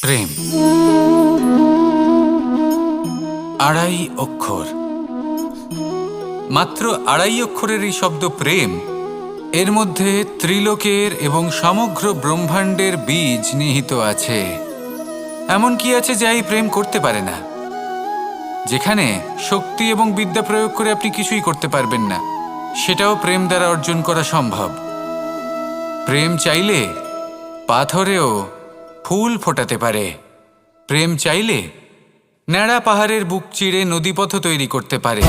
প্রেম, আড়াই অক্ষর, মাত্র আড়াই অক্ষরের এই শব্দ প্রেম, এর মধ্যে ত্রিলোকের এবং সমগ্র ব্রহ্মাণ্ডের বীজ নিহিত আছে। এমন কি আছে যা এই প্রেম করতে পারে না? যেখানে শক্তি এবং বিদ্যা প্রয়োগ করে আপনি কিছুই করতে পারবেন না, সেটাও প্রেম দ্বারা অর্জন করা সম্ভব। প্রেম চাইলে পাথরেও ফুল ফোটাতে পারে। প্রেম চাইলে ন্যাড়া পাহাড়ের বুক চিরে নদীপথ তৈরি করতে পারে।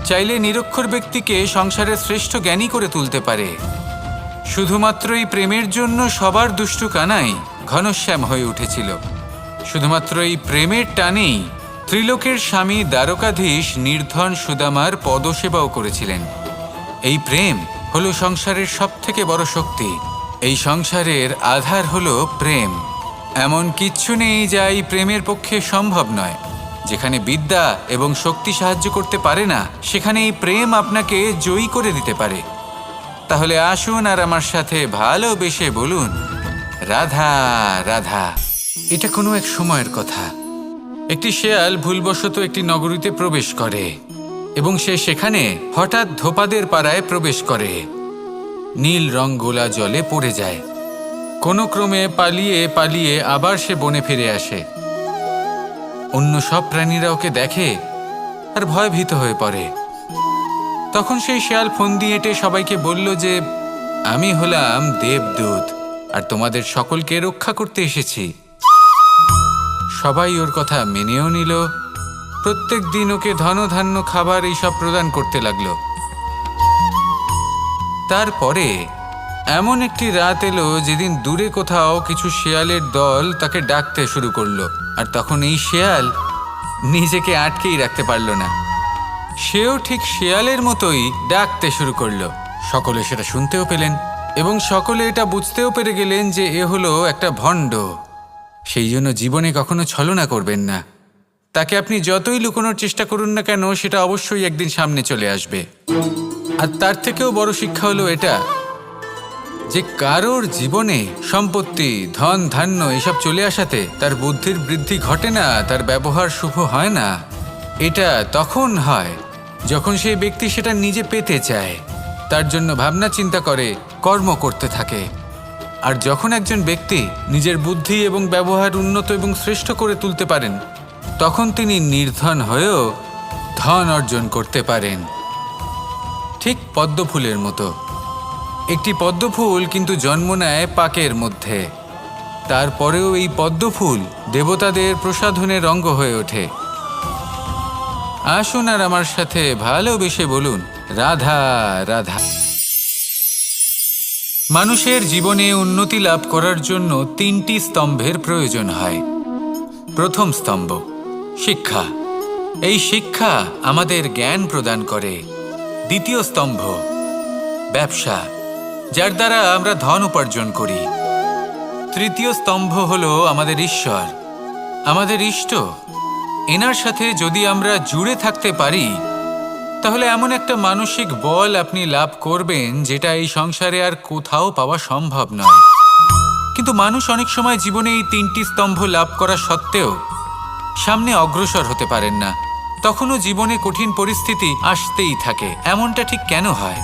চাইলে নিরক্ষর ব্যক্তিকে সংসারের শ্রেষ্ঠ জ্ঞানী করে তুলতে পারে। শুধুমাত্র এই প্রেমের জন্য সবার দুষ্টু কানাই ঘনশ্যাম হয়ে উঠেছিল। শুধুমাত্র এই প্রেমের টানেই ত্রিলোকের স্বামী দ্বারকাধীশ নির্ধন সুদামার পদসেবাও করেছিলেন। এই প্রেম হলো সংসারের সবথেকে বড় শক্তি। এই সংসারের আধার হলো প্রেম। এমন কিচ্ছু নেই যা এই প্রেমের পক্ষে সম্ভব নয়। যেখানে বিদ্যা এবং শক্তি সাহায্য করতে পারে না, সেখানে এই প্রেম আপনাকে জয়ী করে দিতে পারে। তাহলে আসুন আর আমার সাথে ভালোবেসে বলুন, রাধা রাধা। এটা কোনো এক সময়ের কথা। একটি শেয়াল ভুলবশত একটি নগরীতে প্রবেশ করে এবং সে সেখানে হঠাৎ ধোপাদের পাড়ায় প্রবেশ করে। নীল রং গোলা জলে পড়ে যায়। কোনো ক্রমে পালিয়ে পালিয়ে আবার সে বনে ফিরে আসে। অন্য সব প্রাণীরা ওকে দেখে আর ভয়ভীত হয়ে পড়ে। তখন সেই শেয়াল ফন্দি এঁটে সবাইকে বলল যে, আমি হলাম দেবদূত আর তোমাদের সকলকে রক্ষা করতে এসেছি। সবাই ওর কথা মেনেও নিল। প্রত্যেক দিন ওকে ধনধান্য খাবার এইসব প্রদান করতে লাগলো। তারপরে এমন একটি রাত এলো যেদিন দূরে কোথাও কিছু শেয়ালের দল তাকে ডাকতে শুরু করলো। আর তখন এই শেয়াল নিজেকে আটকেই রাখতে পারল না। সেও ঠিক শেয়ালের মতোই ডাকতে শুরু করলো। সকলে সেটা শুনতেও পেলেন এবং সকলে এটা বুঝতেও পেরে গেলেন যে এ হলো একটা ভণ্ড। সেই জন্য জীবনে কখনো ছলনা করবেন না। তাকে আপনি যতই লুকোনোর চেষ্টা করুন না কেন, সেটা অবশ্যই একদিন সামনে চলে আসবে। আর তার থেকেও বড় শিক্ষা হলো এটা যে কারোর জীবনে সম্পত্তি, ধন ধান্য এসব চলে আসাতে তার বুদ্ধির বৃদ্ধি ঘটে না, তার ব্যবহার শুভ হয় না। এটা তখন হয় যখন সেই ব্যক্তি সেটা নিজে পেতে চায়, তার জন্য ভাবনা চিন্তা করে, কর্ম করতে থাকে। আর যখন একজন ব্যক্তি নিজের বুদ্ধি এবং ব্যবহার উন্নত এবং শ্রেষ্ঠ করে তুলতে পারেন, তখন তিনি নির্ধন হয়েও ধন অর্জন করতে পারেন। ঠিক পদ্মফুলের মতো। একটি পদ্মফুল কিন্তু জন্ম নেয় পাকের মধ্যে। তারপরেও এই পদ্মফুল দেবতাদের প্রসাধনের অঙ্গ হয়ে ওঠে। আসুন আর আমার সাথে ভালোবেসে বলুন, রাধা রাধা। মানুষের জীবনে উন্নতি লাভ করার জন্য তিনটি স্তম্ভের প্রয়োজন হয়। প্রথম স্তম্ভ শিক্ষা। এই শিক্ষা আমাদের জ্ঞান প্রদান করে। দ্বিতীয় স্তম্ভ ব্যবসা, যার দ্বারা আমরা ধন উপার্জন করি। তৃতীয় স্তম্ভ হলো আমাদের ঈশ্বর, আমাদের ইষ্ট। এনার সাথে যদি আমরা জুড়ে থাকতে পারি, তাহলে এমন একটা মানসিক বল আপনি লাভ করবেন যেটা এই সংসারে আর কোথাও পাওয়া সম্ভব নয়। কিন্তু মানুষ অনেক সময় জীবনে এই তিনটি স্তম্ভ লাভ করা সত্ত্বেও সামনে অগ্রসর হতে পারেন না। তখনও জীবনে কঠিন পরিস্থিতি আসতেই থাকে। এমনটা ঠিক কেন হয়?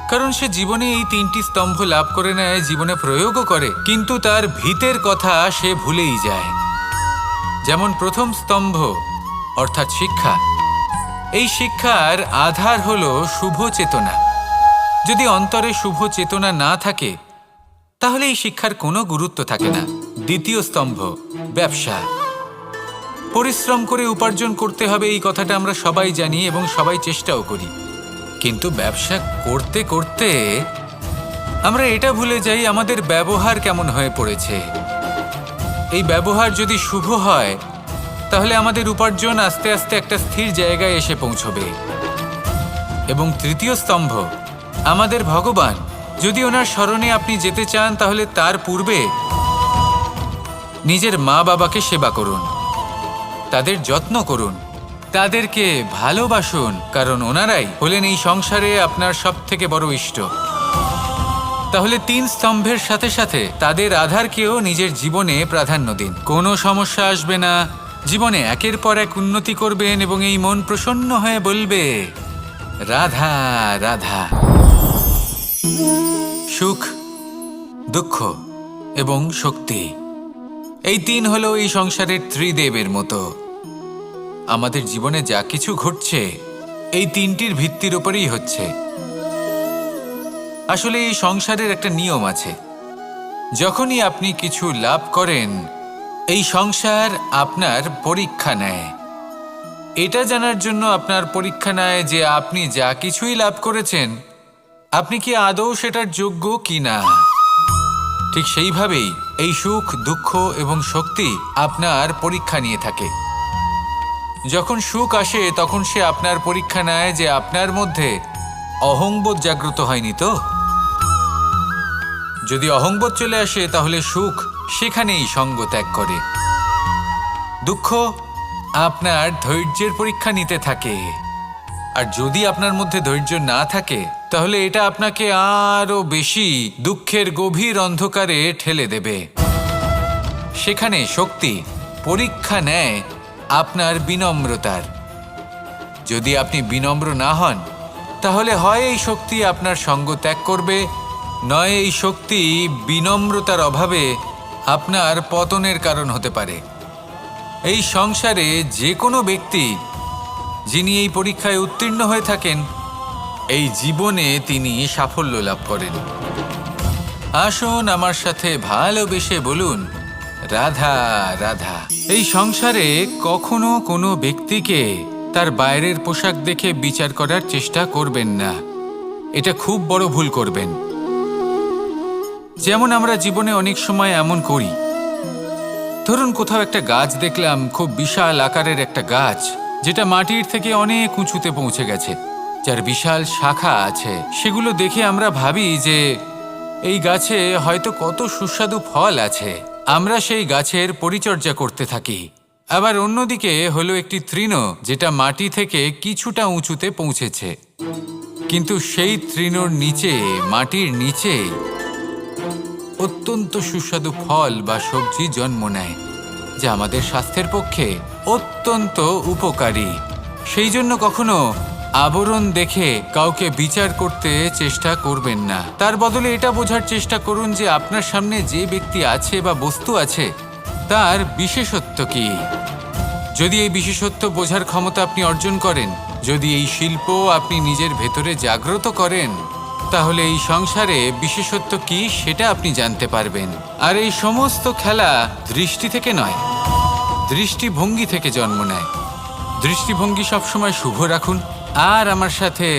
কারণ সে জীবনে এই তিনটি স্তম্ভ লাভ করে নেয়, জীবনে প্রয়োগও করে, কিন্তু তার ভিতের কথা সে ভুলেই যায়। যেমন প্রথম স্তম্ভ অর্থাৎ শিক্ষা। এই শিক্ষার আধার হলো শুভ চেতনা। যদি অন্তরে শুভ চেতনা না থাকে, তাহলে এই শিক্ষার কোনো গুরুত্ব থাকে না। দ্বিতীয় স্তম্ভ ব্যবসা। পরিশ্রম করে উপার্জন করতে হবে, এই কথাটা আমরা সবাই জানি এবং সবাই চেষ্টাও করি। কিন্তু ব্যবসা করতে করতে আমরা এটা ভুলে যাই আমাদের ব্যবহার কেমন হয়ে পড়েছে। এই ব্যবহার যদি শুভ হয়, তাহলে আমাদের উপার্জন আস্তে আস্তে একটা স্থির জায়গায় এসে পৌঁছবে। এবং তৃতীয় স্তম্ভ আমাদের ভগবান। যদি ওনার স্মরণে আপনি যেতে চান, তাহলে তার পূর্বে নিজের মা বাবাকে সেবা করুন, তাদের যত্ন করুন, তাদেরকে ভালোবাসুন, কারণ ওনারাই হলেন এই সংসারে আপনার সব থেকে বড় ইষ্ট। তাহলে 3 স্তম্ভের সাথে সাথে তাদের আধারকেও নিজের জীবনে প্রাধান্য দিন। কোনো সমস্যা আসবে না, জীবনে একের পর এক উন্নতি করবেন এবং এই মন প্রসন্ন হয়ে বলবে রাধা রাধা। সুখ, দুঃখ এবং শক্তি, এই 3 হলো এই সংসারের ত্রিদেবের মতো। আমাদের জীবনে যা কিছু ঘটছে এই 3টির ভিত্তির উপরেই হচ্ছে। আসলে এই সংসারের একটা নিয়ম আছে, যখনই আপনি কিছু লাভ করেন এই সংসার আপনার পরীক্ষা নেয়। এটা জানার জন্য আপনার পরীক্ষা নেয় যে আপনি যা কিছুই লাভ করেছেন আপনি কি আদৌ সেটার যোগ্য কি না। ঠিক সেইভাবেই এই সুখ, দুঃখ এবং শক্তি আপনার পরীক্ষা নিয়ে থাকে। যখন সুখ আসে তখন সে আপনার পরীক্ষা নেয় যে আপনার মধ্যে অহংবোধ জাগ্রত হয়নি তো। যদি অহংবোধ চলে আসে তাহলে সুখ সেখানেই সঙ্গ ত্যাগ করে। দুঃখ আপনার ধৈর্যের পরীক্ষা নিতে থাকে, আর যদি আপনার মধ্যে ধৈর্য না থাকে তাহলে এটা আপনাকে আরো বেশি দুঃখের গভীর অন্ধকারে ঠেলে দেবে। সেখানে শক্তি পরীক্ষা নেয় আপনার বিনম্রতার। যদি আপনি বিনম্র না হন তাহলে হয় এই শক্তি আপনার সঙ্গ ত্যাগ করবে, নয় এই শক্তি বিনম্রতার অভাবে আপনার পতনের কারণ হতে পারে। এই সংসারে যে কোনো ব্যক্তি যিনি এই পরীক্ষায় উত্তীর্ণ হয়ে থাকেন এই জীবনে তিনি সাফল্য লাভ করেন। আসুন আমার সাথে ভালোবেসে বলুন রাধা রাধা। এই সংসারে কখনো কোনো ব্যক্তিকে তার বাইরের পোশাক দেখে বিচার করার চেষ্টা করবেন না, এটা খুব বড় ভুল করবেন। যেমন আমরা জীবনে অনেক সময় এমন করি, ধরুন কোথাও একটা গাছ দেখলাম, খুব বিশাল আকারের একটা গাছ যেটা মাটির থেকে অনেক উঁচুতে পৌঁছে গেছে, যার বিশাল শাখা আছে। সেগুলো দেখে আমরা ভাবি যে এই গাছে হয়তো কত সুস্বাদু ফল আছে, আমরা সেই গাছের পরিচর্যা করতে থাকি। আবার অন্যদিকে হলো একটি তৃণ যেটা মাটি থেকে কিছুটা উঁচুতে পৌঁছেছে, কিন্তু সেই তৃণর নিচে, মাটির নিচে অত্যন্ত সুস্বাদু ফল বা সবজি জন্ম নেয়, যা আমাদের স্বাস্থ্যের পক্ষে অত্যন্ত উপকারী। সেই জন্য কখনো আবরণ দেখে কাউকে বিচার করতে চেষ্টা করবেন না। তার বদলে এটা বোঝার চেষ্টা করুন যে আপনার সামনে যে ব্যক্তি আছে বা বস্তু আছে তার বিশেষত্ব কি। যদি এই বিশেষত্ব বোঝার ক্ষমতা আপনি অর্জন করেন, যদি এই শিল্প আপনি নিজের ভেতরে জাগ্রত করেন, তাহলে এই সংসারে বিশেষত্ব কি সেটা আপনি জানতে পারবেন। আর এই সমস্ত খেলা দৃষ্টি থেকে নয়, দৃষ্টিভঙ্গি থেকে জন্ম নেয়। দৃষ্টিভঙ্গি সবসময় শুভ রাখুন আর আমার সাথে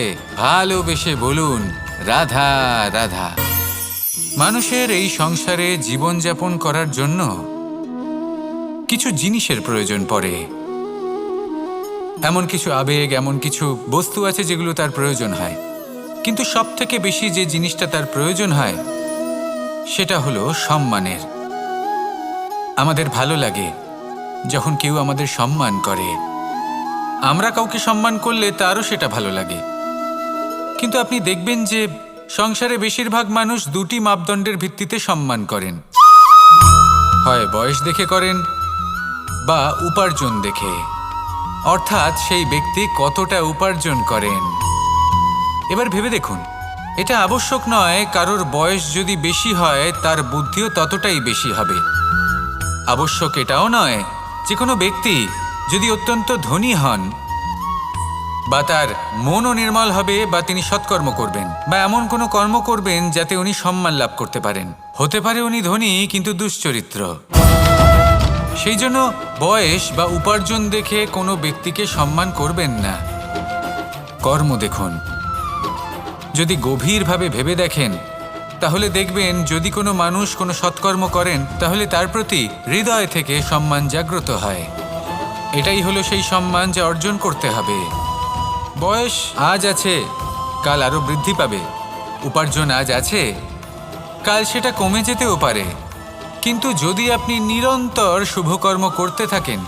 ভালোবেসে বলুন রাধা রাধা। মানুষের এই সংসারে জীবনযাপন করার জন্য কিছু জিনিসের প্রয়োজন পড়ে, এমন কিছু আবেগ, এমন কিছু বস্তু আছে যেগুলো তার প্রয়োজন হয়। কিন্তু সবথেকে বেশি যে জিনিসটা তার প্রয়োজন হয় সেটা হলো সম্মানের। আমাদের ভালো লাগে যখন কেউ আমাদের সম্মান করে, আমরা কাউকে সম্মান করলে তারও সেটা ভালো লাগে। কিন্তু আপনি দেখবেন যে সংসারে বেশিরভাগ মানুষ 2টি মাপদণ্ডের ভিত্তিতে সম্মান করেন, হয় বয়স দেখে করেন বা উপার্জন দেখে, অর্থাৎ সেই ব্যক্তি কতটা উপার্জন করেন। এবার ভেবে দেখুন, এটা আবশ্যক নয় কারোর বয়স যদি বেশি হয় তার বুদ্ধিও ততটাই বেশি হবে। আবশ্যক এটাও নয় যে কোনো ব্যক্তি যদি অত্যন্ত ধনী হন বা তার মনও নির্মল হবে বা তিনি সৎকর্ম করবেন বা এমন কোনো কর্ম করবেন যাতে উনি সম্মান লাভ করতে পারেন। হতে পারে উনি ধনী কিন্তু দুশ্চরিত্র। সেই জন্য বয়স বা উপার্জন দেখে কোনো ব্যক্তিকে সম্মান করবেন না, কর্ম দেখুন। যদি গভীরভাবে ভেবে দেখেন তাহলে দেখবেন যদি কোনো মানুষ কোনো সৎকর্ম করেন তাহলে তার প্রতি হৃদয় থেকে সম্মান জাগ্রত হয়। এটাই হলো সেই সম্মান যা অর্জন করতে হবে। বয়স আজ আছে, কাল আরো বৃদ্ধি পাবে। উপার্জন আজ আছে, কাল সেটা কমে যেতেও পারে। কিন্তু যদি আপনি নিরন্তর শুভকর্ম করতে থাকেন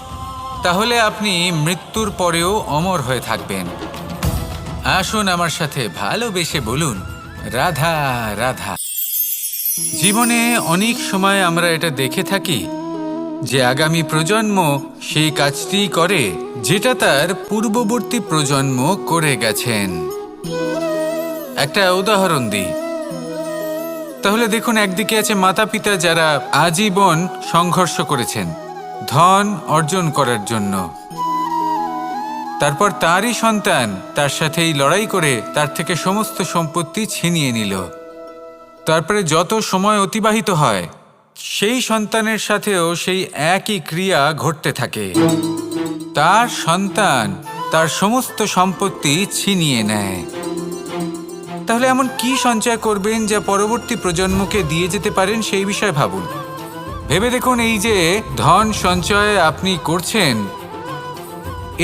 তাহলে আপনি মৃত্যুর পরেও অমর হয়ে থাকবেন। আসুন আমার সাথে ভালোবেসে বলুন রাধা রাধা। জীবনে অনেক সময় আমরা এটা দেখে থাকি যে আগামী প্রজন্ম সেই কাজটি করে যেটা তার পূর্ববর্তী প্রজন্ম করে গেছেন। একটা উদাহরণ দিই। তাহলে দেখুন, একদিকে আছে মাতা পিতা যারা আজীবন সংঘর্ষ করেছেন ধন অর্জন করার জন্য। তারপর তারই সন্তান তার সাথেই লড়াই করে তার থেকে সমস্ত সম্পত্তি ছিনিয়ে নিল। তারপরে যত সময় অতিবাহিত হয় সেই সন্তানের সাথেও সেই একই ক্রিয়া ঘটতে থাকে। তার সন্তান তার সমস্ত সম্পত্তি ছিনিয়ে নেয়। তাহলে এমন কি সঞ্চয় করবেন যা পরবর্তী প্রজন্মকে দিয়ে যেতে পারেন সেই বিষয়ে ভাবুন। ভেবে দেখুন, এই যে ধন সঞ্চয় আপনি করছেন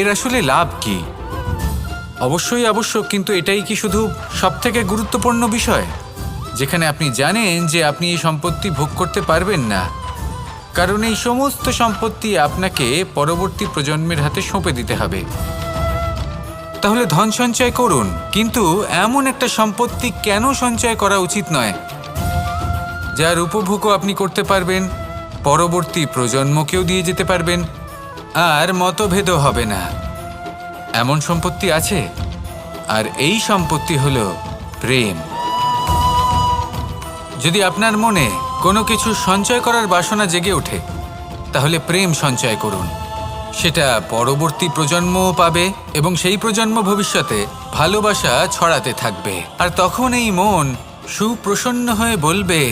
এর আসলে লাভ কি? অবশ্যই আবশ্যক, কিন্তু এটাই কি শুধু সবথেকে গুরুত্বপূর্ণ বিষয় যেখানে আপনি জানেন যে আপনি এই সম্পত্তি ভোগ করতে পারবেন না, কারণ এই সমস্ত সম্পত্তি আপনাকে পরবর্তী প্রজন্মের হাতে সঁপে দিতে হবে। তাহলে ধন সঞ্চয় করুন, কিন্তু এমন একটা সম্পত্তি কেন সঞ্চয় করা উচিত নয় যার উপভোগও আপনি করতে পারবেন, পরবর্তী প্রজন্মকেও দিয়ে যেতে পারবেন, আর মতভেদও হবে না। এমন সম্পত্তি আছে, আর এই সম্পত্তি হলো প্রেম। যদি আপনার মনে কোনো কিছু সঞ্চয় করার বাসনা জেগে ওঠে, তাহলে প্রেম সঞ্চয় করুন। সেটা পরবর্তী প্রজন্মও পাবে এবং সেই প্রজন্ম ভবিষ্যতে ভালোবাসা ছড়াতে থাকবে। আর তখন এই মন সুপ্রসন্ন হয়ে বলবে,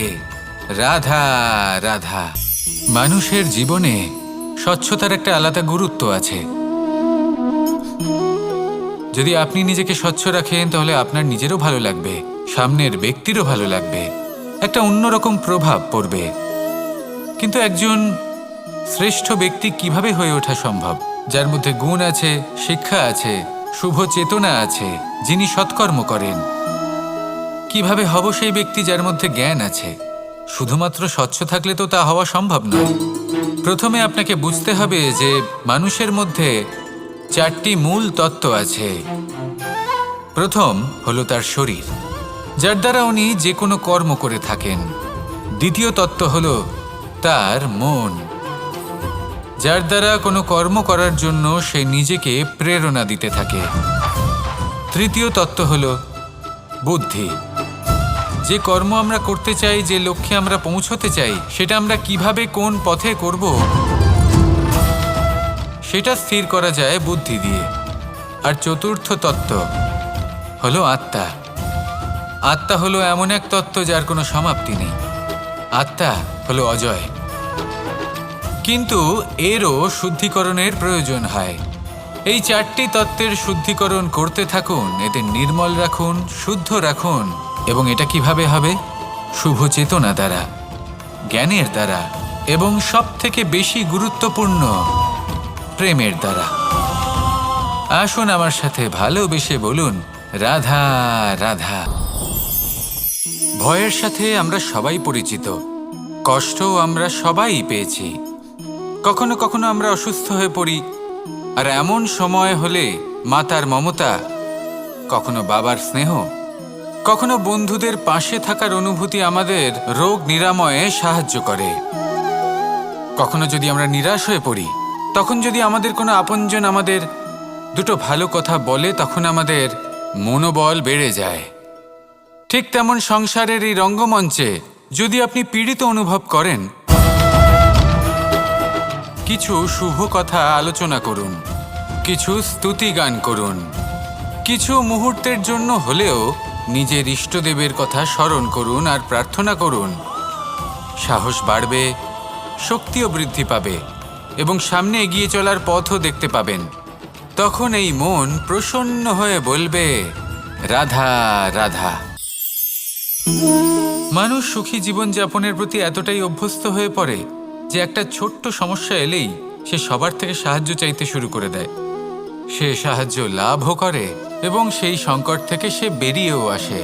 রাধা রাধা। মানুষের জীবনে স্বচ্ছতার একটা আলাদা গুরুত্ব আছে। যদি আপনি নিজেকে স্বচ্ছ রাখেন তাহলে আপনার নিজেরও ভালো লাগবে, সামনের ব্যক্তিরও ভালো লাগবে, একটা অন্যরকম প্রভাব পড়বে। কিন্তু একজন শ্রেষ্ঠ ব্যক্তি কিভাবে হয়ে ওঠা সম্ভব? যার মধ্যে গুণ আছে, শিক্ষা আছে, শুভ চেতনা আছে, যিনি সৎকর্ম করেন। কিভাবে হব সেই ব্যক্তি যার মধ্যে জ্ঞান আছে? শুধুমাত্র স্বচ্ছ থাকলে তো তা হওয়া সম্ভব নয়। প্রথমে আপনাকে বুঝতে হবে যে মানুষের মধ্যে 4টি মূল তত্ত্ব আছে। প্রথম হলো তার শরীর, যার দ্বারা উনি যে কোনো কর্ম করে থাকেন। দ্বিতীয় তত্ত্ব হলো তার মন, যার দ্বারা কোনো কর্ম করার জন্য সে নিজেকে প্রেরণা দিতে থাকে। তৃতীয় তত্ত্ব হলো বুদ্ধি, যে কর্ম আমরা করতে চাই, যে লক্ষ্যে আমরা পৌঁছতে চাই, সেটা আমরা কিভাবে কোন পথে করব সেটা স্থির করা যায় বুদ্ধি দিয়ে। আর চতুর্থ তত্ত্ব হলো আত্মা। আত্মা হলো এমন এক তত্ত্ব যার কোনো সমাপ্তি নেই। আত্মা হলো অজয়, কিন্তু এরও শুদ্ধিকরণের প্রয়োজন হয়। এই 4টি তত্ত্বের শুদ্ধিকরণ করতে থাকুন, এদের নির্মল রাখুন, শুদ্ধ রাখুন। এবং এটা কিভাবে হবে? শুভ চেতনা দ্বারা, জ্ঞানের দ্বারা, এবং সবথেকে বেশি গুরুত্বপূর্ণ প্রেমের দ্বারা। আসুন আমার সাথে ভালোবেসে বলুন, রাধা রাধা। ভয়ের সাথে আমরা সবাই পরিচিত, কষ্টও আমরা সবাই পেয়েছি। কখনো কখনো আমরা অসুস্থ হয়ে পড়ি, আর এমন সময় হলে মাতার মমতা, কখনো বাবার স্নেহ, কখনো বন্ধুদের পাশে থাকার অনুভূতি আমাদের রোগ নিরাময়ে সাহায্য করে। কখনো যদি আমরা নিরাশ হয়ে পড়ি, তখন যদি আমাদের কোনো আপনজন আমাদের দুটো ভালো কথা বলে, তখন আমাদের মনোবল বেড়ে যায়। ঠিক তেমন সংসারের এই রঙ্গমঞ্চে যদি আপনি পীড়িত অনুভব করেন, কিছু শুভ কথা আলোচনা করুন, কিছু স্তুতি গান করুন, কিছু মুহূর্তের জন্য হলেও নিজের ইষ্টদেবের কথা স্মরণ করুন আর প্রার্থনা করুন। সাহস বাড়বে, শক্তিও বৃদ্ধি পাবে এবং সামনে এগিয়ে চলার পথও দেখতে পাবেন। তখন এই মন প্রসন্ন হয়ে বলবে, রাধা রাধা। মানুষ সুখী জীবনযাপনের প্রতি এতটাই অভ্যস্ত হয়ে পড়ে যে একটা ছোট্ট সমস্যা এলেই সে সবার থেকে সাহায্য চাইতে শুরু করে দেয়। সে সাহায্য লাভও করে এবং সেই সংকট থেকে সে বেরিয়েও আসে।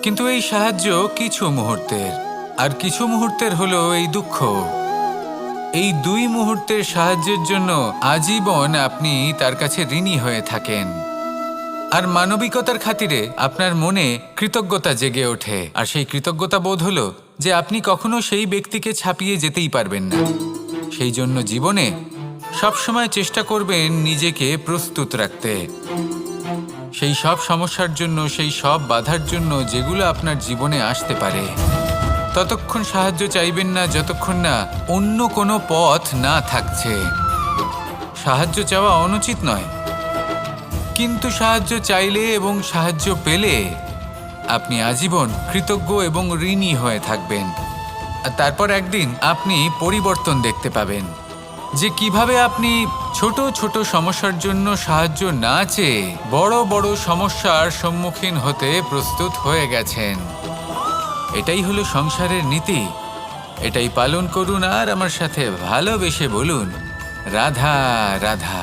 কিন্তু এই সাহায্য কিছু মুহূর্তের, আর কিছু মুহূর্তের হলো এই দুঃখ। এই 2 মুহূর্তের সাহায্যের জন্য আজীবন আপনি তার কাছে ঋণী হয়ে থাকেন। আর মানবিকতার খাতিরে আপনার মনে কৃতজ্ঞতা জেগে ওঠে, আর সেই কৃতজ্ঞতা বোধ হলো যে আপনি কখনো সেই ব্যক্তিকে ছাপিয়ে যেতেই পারবেন না। সেই জন্য জীবনে সবসময় চেষ্টা করবেন নিজেকে প্রস্তুত রাখতে সেই সব সমস্যার জন্য, সেই সব বাধার জন্য যেগুলো আপনার জীবনে আসতে পারে। ততক্ষণ সাহায্য চাইবেন না যতক্ষণ না অন্য কোনো পথ না থাকছে। সাহায্য চাওয়া অনুচিত নয়, কিন্তু সাহায্য চাইলে এবং সাহায্য পেলে আপনি আজীবন কৃতজ্ঞ এবং ঋণী হয়ে থাকবেন। আর তারপর একদিন আপনি পরিবর্তন দেখতে পাবেন যে কিভাবে আপনি ছোট ছোট সমস্যার জন্য সাহায্য না চেয়ে বড় বড় সমস্যার সম্মুখীন হতে প্রস্তুত হয়ে গেছেন। এটাই হলো সংসারের নীতি। এটাই পালন করুন আর আমার সাথে ভালোবেসে বলুন, রাধা রাধা।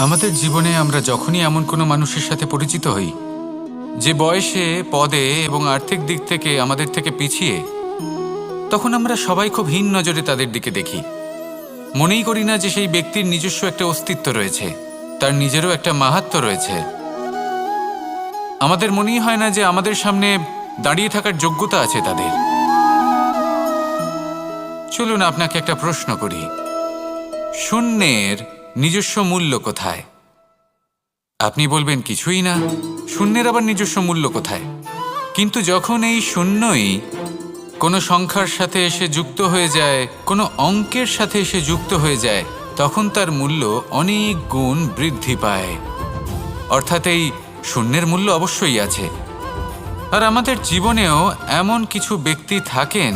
আমাদের জীবনে আমরা যখনই এমন কোনো মানুষের সাথে পরিচিত হই যে বয়সে, পদে এবং আর্থিক দিক থেকে আমাদের থেকে পিছিয়ে, তখন আমরা সবাই খুব হীন নজরে তাদের দিকে দেখি। মনেই করি না যে সেই ব্যক্তির নিজস্ব একটা অস্তিত্ব রয়েছে, তার নিজেরও একটা মাহাত্ম্য রয়েছে। আমাদের মনেই হয় না যে আমাদের সামনে দাঁড়িয়ে থাকার যোগ্যতা আছে তাদের। চলুন আপনাকে একটা প্রশ্ন করি, শূন্যের নিজস্ব মূল্য কোথায়? আপনি বলবেন কিছুই না। শূন্যের আবার নিজস্ব মূল্য কোথায়? কিন্তু যখন এই শূন্যই কোনো সংখ্যার সাথে এসে যুক্ত হয়ে যায়, কোনো অঙ্কের সাথে এসে যুক্ত হয়ে যায়, তখন তার মূল্য অনেক গুণ বৃদ্ধি পায়। অর্থাৎ এই শূন্যের মূল্য অবশ্যই আছে। আর আমাদের জীবনেও এমন কিছু ব্যক্তি থাকেন,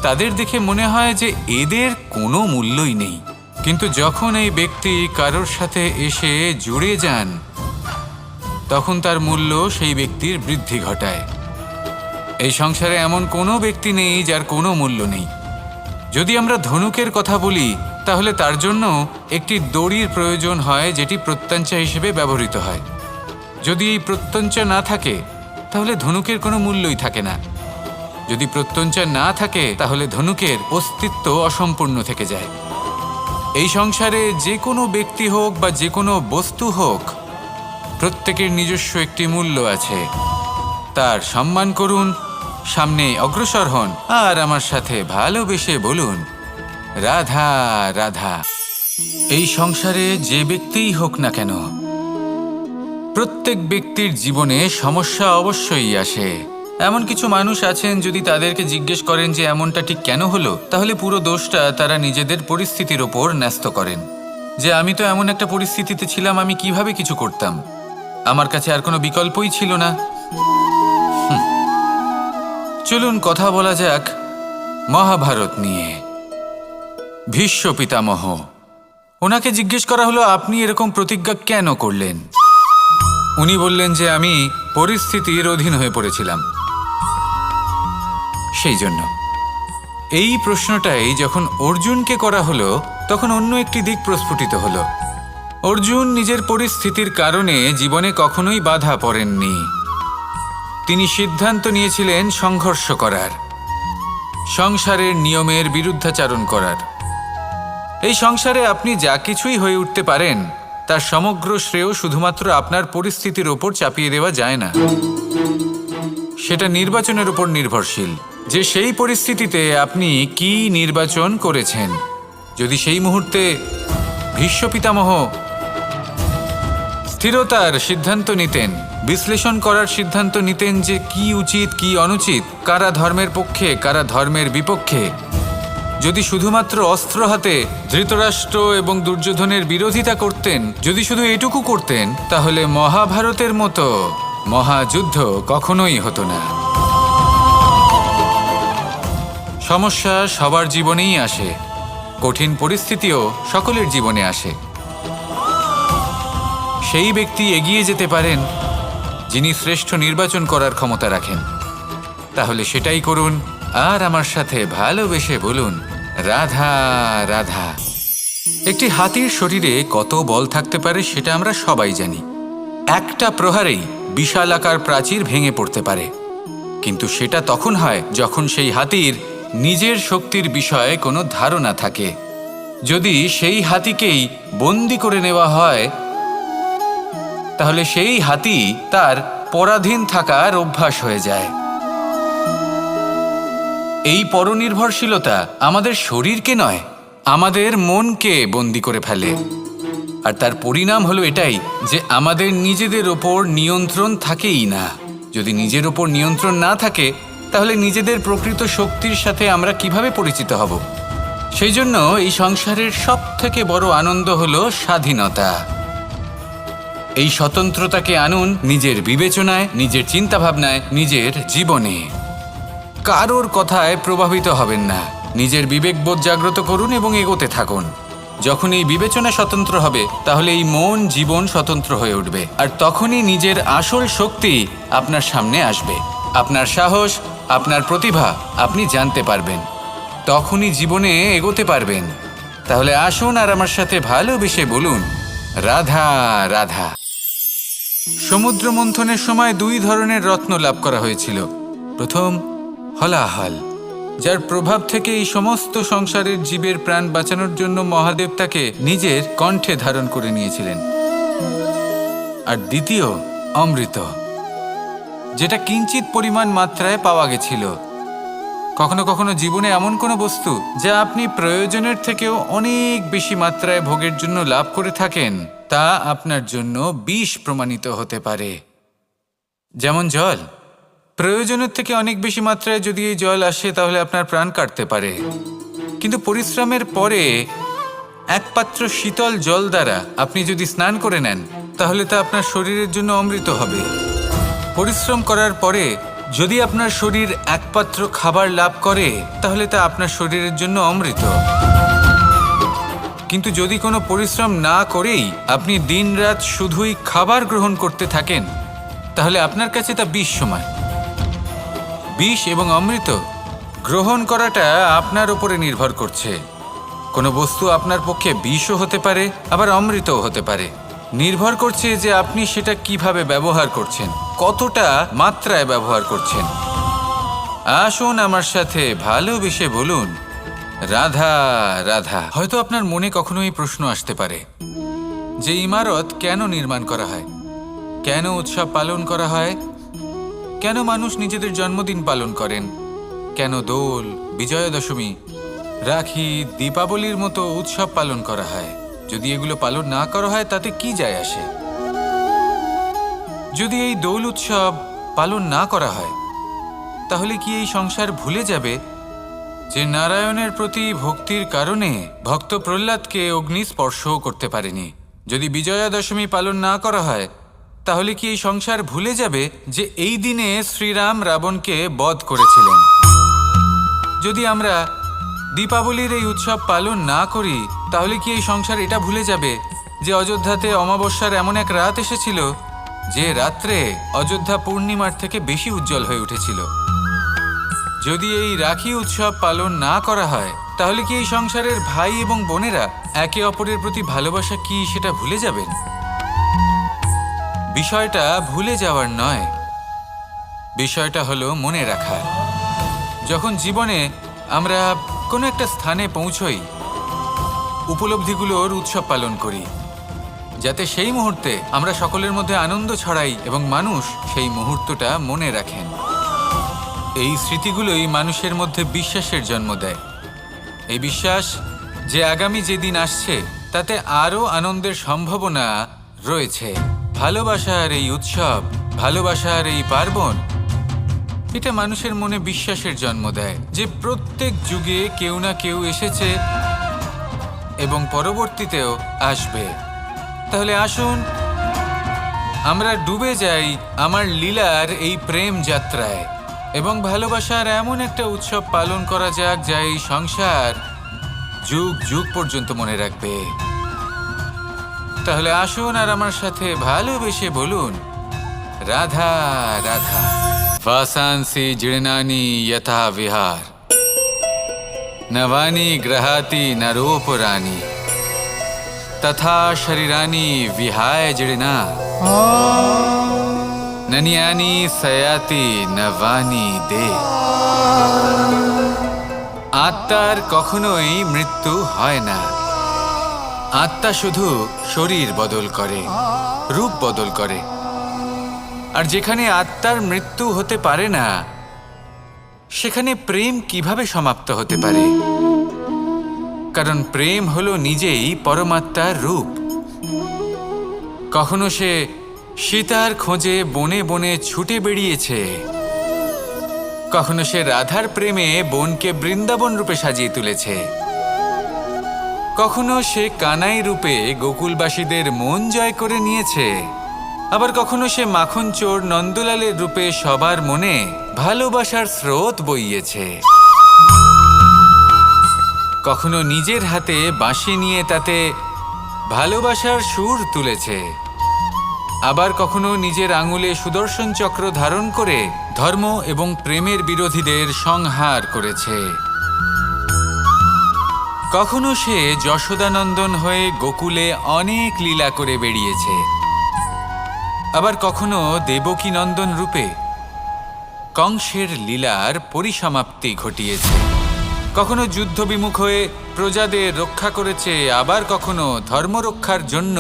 তাদের দেখে মনে হয় যে এদের কোনো মূল্যই নেই, কিন্তু যখন এই ব্যক্তি কারোর সাথে এসে জুড়ে যান, তখন তার মূল্য সেই ব্যক্তির বৃদ্ধি ঘটায়। এই সংসারে এমন কোনো ব্যক্তি নেই যার কোনো মূল্য নেই। যদি আমরা ধনুকের কথা বলি, তাহলে তার জন্য একটি দড়ির প্রয়োজন হয়, যেটি প্রত্যঞ্চা হিসেবে ব্যবহৃত হয়। যদি এই প্রত্যঞ্চা না থাকে, তাহলে ধনুকের কোনো মূল্যই থাকে না। যদি প্রত্যঞ্চা না থাকে, তাহলে ধনুকের অস্তিত্ব অসম্পূর্ণ থেকে যায়। এই সংসারে যে কোনো ব্যক্তি হোক বা যে কোনো বস্তু হোক, প্রত্যেকের নিজস্ব একটি মূল্য আছে। তার সম্মান করুন, সামনে অগ্রসর হন আর আমার সাথে ভালোবেসে বলুন, রাধা রাধা। এই সংসারে যে ব্যক্তিই হোক না কেন, প্রত্যেক ব্যক্তির জীবনে সমস্যা অবশ্যই আসে। এমন কিছু মানুষ আছেন, যদি তাদেরকে জিজ্ঞেস করেন যে এমনটা ঠিক কেন হলো, তাহলে পুরো দোষটা তারা নিজেদের পরিস্থিতির ওপর ন্যস্ত করেন। যে আমি তো এমন একটা পরিস্থিতিতে ছিলাম, আমি কিভাবে কিছু করতাম, আমার কাছে আর কোনো বিকল্পই ছিল না। চলুন কথা বলা যাক মহাভারত নিয়ে। ভীষ্ম পিতামহ, ওনাকে জিজ্ঞেস করা হলো, আপনি এরকম প্রতিজ্ঞা কেন করলেন? উনি বললেন যে আমি পরিস্থিতির অধীন হয়ে পড়েছিলাম, সেই জন্য। এই প্রশ্নটাই যখন অর্জুনকে করা হলো, তখন অন্য একটি দিক প্রস্ফুটিত হলো। অর্জুন নিজের পরিস্থিতির কারণে জীবনে কখনোই বাধা পড়েননি। তিনি সিদ্ধান্ত নিয়েছিলেন সংঘর্ষ করার, সংসারের নিয়মের বিরুদ্ধাচারণ করার। এই সংসারে আপনি যা কিছুই হয়ে উঠতে পারেন, তার সমগ্র শ্রেয় শুধুমাত্র আপনার পরিস্থিতির ওপর চাপিয়ে দেওয়া যায় না। সেটা নির্বাচনের উপর নির্ভরশীল, যে সেই পরিস্থিতিতে আপনি কি নির্বাচন করেছেন। যদি সেই মুহূর্তে ভীষ্ম পিতামহ স্থিরতার সিদ্ধান্ত নিতেন, বিশ্লেষণ করার সিদ্ধান্ত নিতেন যে কি উচিত কি অনুচিত, কারা ধর্মের পক্ষে কারা ধর্মের বিপক্ষে, যদি শুধুমাত্র অস্ত্র হাতে ধৃতরাষ্ট্র এবং দুর্যোধনের বিরোধিতা করতেন, যদি শুধু এটুকু করতেন, তাহলে মহাভারতের মতো মহাযুদ্ধ কখনোই হতো না। সমস্যা সবার জীবনেই আসে, কঠিন পরিস্থিতিও সকলের জীবনে আসে। সেই ব্যক্তি এগিয়ে যেতে পারেন যিনি শ্রেষ্ঠ নির্বাচন করার ক্ষমতা রাখেন। তাহলে সেটাই করুন আর আমার সাথে ভালোবেসে বলুন, রাধা রাধা। একটি হাতির শরীরে কত বল থাকতে পারে সেটা আমরা সবাই জানি। একটা প্রহারেই বিশালাকার প্রাচীর ভেঙে পড়তে পারে, কিন্তু সেটা তখন হয় যখন সেই হাতির নিজের শক্তির বিষয়ে কোনো ধারণা থাকে। যদি সেই হাতিকেই বন্দি করে নেওয়া হয়, তাহলে সেই হাতি তার পরাধীন থাকার অভ্যাস হয়ে যায়। এই পরনির্ভরশীলতা আমাদের শরীরকে নয়, আমাদের মনকে বন্দি করে ফেলে। আর তার পরিণাম হলো এটাই যে আমাদের নিজেদের ওপর নিয়ন্ত্রণ থাকেই না। যদি নিজের ওপর নিয়ন্ত্রণ না থাকে, তাহলে নিজেদের প্রকৃত শক্তির সাথে আমরা কিভাবে পরিচিত হব? সেই জন্য এই সংসারের সবথেকে বড় আনন্দ হলো স্বাধীনতা। এই স্বতন্ত্রতাকে আনুন নিজের বিবেচনায়, নিজের চিন্তাভাবনায়, নিজের জীবনে। কারোর কথায় প্রভাবিত হবেন না। নিজের বিবেকবোধ জাগ্রত করুন এবং এগোতে থাকুন। যখন এই বিবেচনা স্বতন্ত্র হবে, তাহলে এই মন জীবন স্বতন্ত্র হয়ে উঠবে। আর তখনই নিজের আসল শক্তি আপনার সামনে আসবে। আপনার সাহস, আপনার প্রতিভা আপনি জানতে পারবেন। তখনই জীবনে এগোতে পারবেন। তাহলে আসুন আর আমার সাথে ভালোবেসে বলুন, রাধা রাধা। সমুদ্র মন্থনের সময় 2 ধরনের রত্ন লাভ করা হয়েছিল। প্রথম হলাহল, যার প্রভাব থেকে এই সমস্ত সংসারের জীবের প্রাণ বাঁচানোর জন্য মহাদেব তাকে নিজের কণ্ঠে ধারণ করে নিয়েছিলেন। আর দ্বিতীয় অমৃত, যেটা কিঞ্চিত পরিমাণ মাত্রায় পাওয়া গেছিল। কখনো কখনো জীবনে এমন কোনো বস্তু যা আপনি প্রয়োজনের থেকেও অনেক বেশি মাত্রায় ভোগের জন্য লাভ করে থাকেন, তা আপনার জন্য বিষ প্রমাণিত হতে পারে। যেমন জল, প্রয়োজনের থেকে অনেক বেশি মাত্রায় যদি এই জল আসে, তাহলে আপনার প্রাণ কাটতে পারে। কিন্তু পরিশ্রমের পরে এক পাত্র শীতল জল দ্বারা আপনি যদি স্নান করে নেন, তাহলে তা আপনার শরীরের জন্য অমৃত হবে। পরিশ্রম করার পরে যদি আপনার শরীর এক পাত্র খাবার লাভ করে, তাহলে তা আপনার শরীরের জন্য অমৃত। কিন্তু যদি কোনো পরিশ্রম না করেই আপনি দিনরাত শুধুই খাবার গ্রহণ করতে থাকেন, তাহলে আপনার কাছে তা বিষ সমান। বিষ এবং অমৃত গ্রহণ করাটা আপনার উপরে নির্ভর করছে। কোনো বস্তু আপনার পক্ষে বিষও হতে পারে, আবার অমৃতও হতে পারে। নির্ভর করছে যে আপনি সেটা কিভাবে ব্যবহার করছেন, কতটা মাত্রায় ব্যবহার করছেন। আসুন আমার সাথে ভালোবেসে বলুন, রাধা রাধা। হয়তো আপনার মনে কখনো এই প্রশ্ন আসতে পারে যে ইমারত কেন নির্মাণ করা হয়, কেন উৎসব পালন করা হয়, কেন মানুষ নিজেদের জন্মদিন পালন করেন, কেন দোল, বিজয়া দশমী, রাখি, দীপাবলির মতো উৎসব পালন করা হয়। যদি এগুলো পালন না করা হয়, তাতে কি যায় আসে? যদি এই দোল উৎসব পালন না করা হয়, তাহলে কি এই সংসার ভুলে যাবে যে নারায়ণের প্রতি ভক্তির কারণে ভক্ত প্রহ্লাদকে অগ্নি স্পর্শও করতে পারেনি? যদি বিজয়া দশমী পালন না করা হয়, তাহলে কি এই সংসার ভুলে যাবে যে এই দিনে শ্রীরাম রাবণকে বধ করেছিলেন? যদি আমরা দীপাবলির এই উৎসব পালন না করি, তাহলে কি এই সংসার এটা ভুলে যাবে যে অযোধ্যাতে অমাবস্যার এমন এক রাত এসেছিল যে রাত্রে অযোধ্যা পূর্ণিমার থেকে বেশি উজ্জ্বল হয়ে উঠেছিল? যদি এই রাখি উৎসব পালন না করা হয়, তাহলে কি এই সংসারের ভাই এবং বোনেরা একে অপরের প্রতি ভালোবাসা কি সেটা ভুলে যাবেন? বিষয়টা ভুলে যাওয়ার নয়, বিষয়টা হলো মনে রাখার। যখন জীবনে আমরা কোনো একটা স্থানে পৌঁছই, উপলব্ধিগুলোর উৎসব পালন করি, যাতে সেই মুহূর্তে আমরা সকলের মধ্যে আনন্দ ছড়াই এবং মানুষ সেই মুহূর্তটা মনে রাখেন। এই স্মৃতিগুলোই মানুষের মধ্যে বিশ্বাসের জন্ম দেয়। এই বিশ্বাস যে আগামী যেদিন আসছে তাতে আরও আনন্দের সম্ভাবনা রয়েছে। ভালোবাসার এই উৎসব, ভালোবাসার এই পার্বণ, এটা মানুষের মনে বিশ্বাসের জন্ম দেয় যে প্রত্যেক যুগে কেউ না কেউ এসেছে এবং পরবর্তীতেও আসবে। তাহলে আসুন আমরা ডুবে যাই আমার লীলার এই প্রেম যাত্রায় এবং ভালোবাসার এমন একটা উৎসব পালন করা যাক যা এই সংসার যুগ যুগ পর্যন্ত মনে রাখবে। তাহলে আসুন আর আমার সাথে ভালোবেসে বলুন, রাধা রাধা। वासांसि जीर्णानि यथा विहार, नवानि गृहाति नरोपराणि, तथा शरीरानि विहाय जीर्णा, नन्यानि सयाति नवानि दे। আত্মার কখনোই মৃত্যু হয় না। আত্মা শুধু শরীর বদল করে, রূপ বদল করে। আর যেখানে আত্মার মৃত্যু হতে পারে না, সেখানে প্রেম কিভাবে সমাপ্ত হতে পারে? কারণ প্রেম হলো নিজেই পরমাত্মার রূপ। কখনো সে সীতার খোঁজে বনে বনে ছুটে বেরিয়েছে, কখনো সে রাধার প্রেমে বনকে বৃন্দাবন রূপে সাজিয়ে তুলেছে, কখনো সে কানাই রূপে গোকুলবাসীদের মন জয় করে নিয়েছে, আবার কখনো সে মাখন চোর নন্দলালের রূপে সবার মনে ভালোবাসার স্রোত বইয়েছে। কখনো নিজের হাতে বাঁশি নিয়ে তাতে ভালোবাসার সুর তুলেছে, আবার কখনো নিজের আঙুলে সুদর্শন চক্র ধারণ করে ধর্ম এবং প্রেমের বিরোধীদের সংহার করেছে। কখনো সে যশোদানন্দন হয়ে গোকুলে অনেক লীলা করে বেরিয়েছে, আবার কখনো দেবকীনন্দন রূপে কংসের লীলার পরিসমাপ্তি ঘটিয়েছে। কখনো যুদ্ধবিমুখ হয়ে প্রজাদের রক্ষা করেছে, আবার কখনো ধর্মরক্ষার জন্য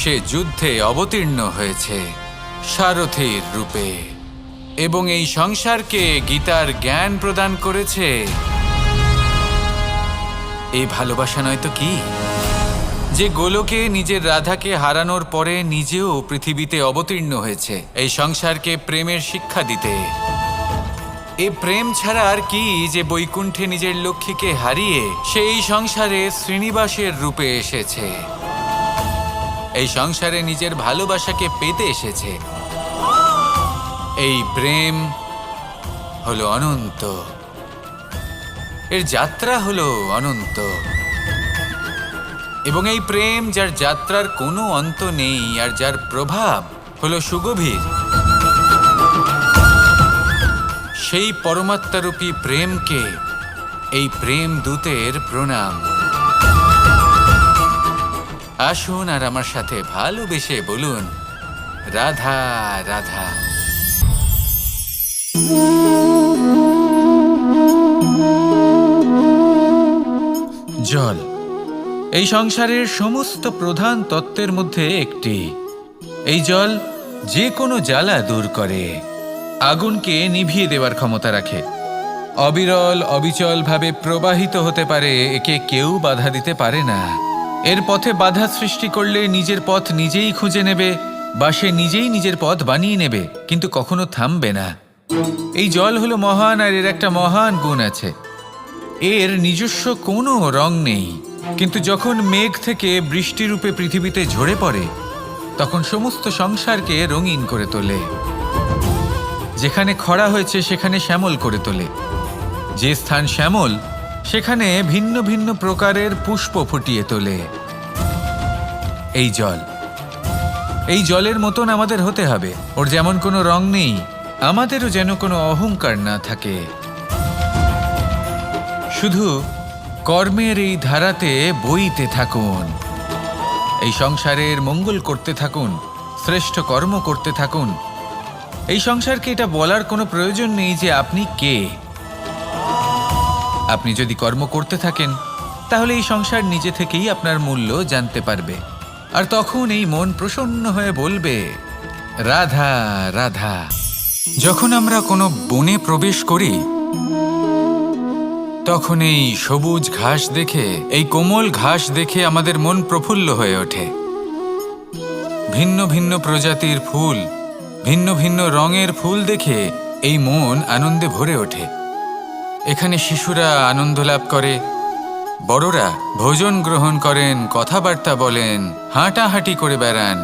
সে যুদ্ধে অবতীর্ণ হয়েছে সারথীর রূপে, এবং এই সংসারকে গীতার জ্ঞান প্রদান করেছে। এই ভালোবাসা নয় তো কি? যে গোলকে নিজের রাধাকে হারানোর পরে নিজেও পৃথিবীতে অবতীর্ণ হয়েছে এই সংসারকে প্রেমের শিক্ষা দিতে। এ প্রেম ছাড়া আর কি যে বৈকুণ্ঠে নিজের লক্ষ্মীকে হারিয়ে সেই সংসারে শ্রীনিবাসের রূপে এসেছে, এই সংসারে নিজের ভালোবাসাকে পেতে এসেছে। এই প্রেম হলো অনন্ত, এর যাত্রা হলো অনন্ত, এবং এই প্রেম যার যাত্রার কোনো অন্ত নেই আর যার প্রভাব হলো সুগভীর, সেই পরমাত্মারূপী প্রেমকে এই প্রেম দূতের প্রণাম। আসুন আর আমার সাথে ভালোবেসে বলুন, রাধা রাধা। জল এই সংসারের সমস্ত প্রধান তত্ত্বের মধ্যে একটি। এই জল যে কোনো জ্বালা দূর করে, আগুনকে নিভিয়ে দেওয়ার ক্ষমতা রাখে, অবিরল অবিচলভাবে প্রবাহিত হতে পারে, একে কেউ বাধা দিতে পারে না। এর পথে বাধা সৃষ্টি করলে নিজের পথ নিজেই খুঁজে নেবে বা সে নিজেই নিজের পথ বানিয়ে নেবে, কিন্তু কখনো থামবে না। এই জল হলো মহান, আর এর একটা মহান গুণ আছে, এর নিজস্ব কোনো রং নেই, কিন্তু যখন মেঘ থেকে বৃষ্টিরূপে পৃথিবীতে ঝরে পড়ে তখন সমস্ত সংসারকে রঙিন করে তোলে। যেখানে খরা হয়েছে সেখানে শ্যামল করে তোলে, যে স্থান শ্যামল সেখানে ভিন্ন ভিন্ন প্রকারের পুষ্প ফুটিয়ে তোলে। এই জল, এই জলের মতন আমাদের হতে হবে। ওর যেমন কোনো রং নেই, আমাদেরও যেন কোনো অহংকার না থাকে। শুধু কর্মের এই ধারাতে বইতে থাকুন, এই সংসারের মঙ্গল করতে থাকুন, শ্রেষ্ঠ কর্ম করতে থাকুন। এই সংসারকে এটা বলার কোনো প্রয়োজন নেই যে আপনি কে। আপনি যদি কর্ম করতে থাকেন তাহলে এই সংসার নিজে থেকেই আপনার মূল্য জানতে পারবে, আর তখন এই মন প্রসন্ন হয়ে বলবে, রাধা রাধা। যখন আমরা কোনো বনে প্রবেশ করি তখন এই সবুজ ঘাস দেখে, এই কোমল ঘাস দেখে আমাদের মন প্রফুল্ল হয়ে ওঠে। ভিন্ন ভিন্ন প্রজাতির ফুল, ভিন্ন ভিন্ন রঙের ফুল দেখে এই মন আনন্দে ভরে ওঠে। এখানে শিশুরা আনন্দ লাভ করে, বড়রা ভোজন গ্রহণ করেন, কথাবার্তা বলেন, হাঁটাহাঁটি করে বেড়ান।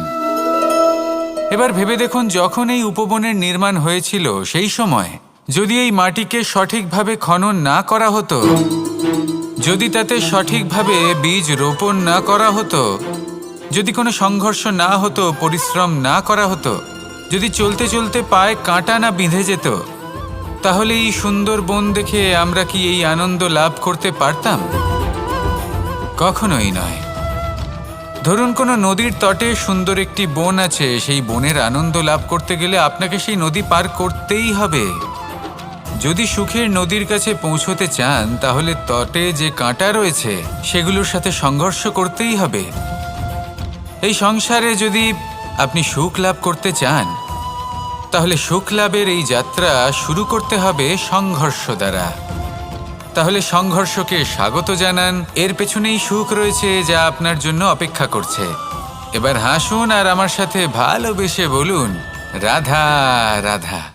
এবার ভেবে দেখুন, যখন এই উপবনের নির্মাণ হয়েছিল সেই সময় যদি এই মাটিকে সঠিকভাবে খনন না করা হতো, যদি তাতে সঠিকভাবে বীজ রোপণ না করা হতো, যদি কোনো সংঘর্ষ না হতো, পরিশ্রম না করা হতো, যদি চলতে চলতে পায়ে কাঁটা না বিঁধে যেত, তাহলে এই সুন্দর বন দেখে আমরা কি এই আনন্দ লাভ করতে পারতাম? কখনোই নয়। ধরুন কোনো নদীর তটে সুন্দর একটি বন আছে, সেই বনের আনন্দ লাভ করতে গেলে আপনাকে সেই নদী পার করতেই হবে। যদি সুখের নদীর কাছে পৌঁছতে চান তাহলে তটে যে কাঁটা রয়েছে সেগুলোর সাথে সংঘর্ষ করতেই হবে। এই সংসারে যদি আপনি সুখ লাভ করতে চান তাহলে সুখ লাভের এই যাত্রা শুরু করতে হবে সংঘর্ষ দ্বারা। তাহলে সংঘর্ষকে স্বাগত জানান, এর পেছনেই সুখ রয়েছে যা আপনার জন্য অপেক্ষা করছে। এবার হাসুন আর আমার সাথে ভালোবেসে বলুন, রাধা রাধা।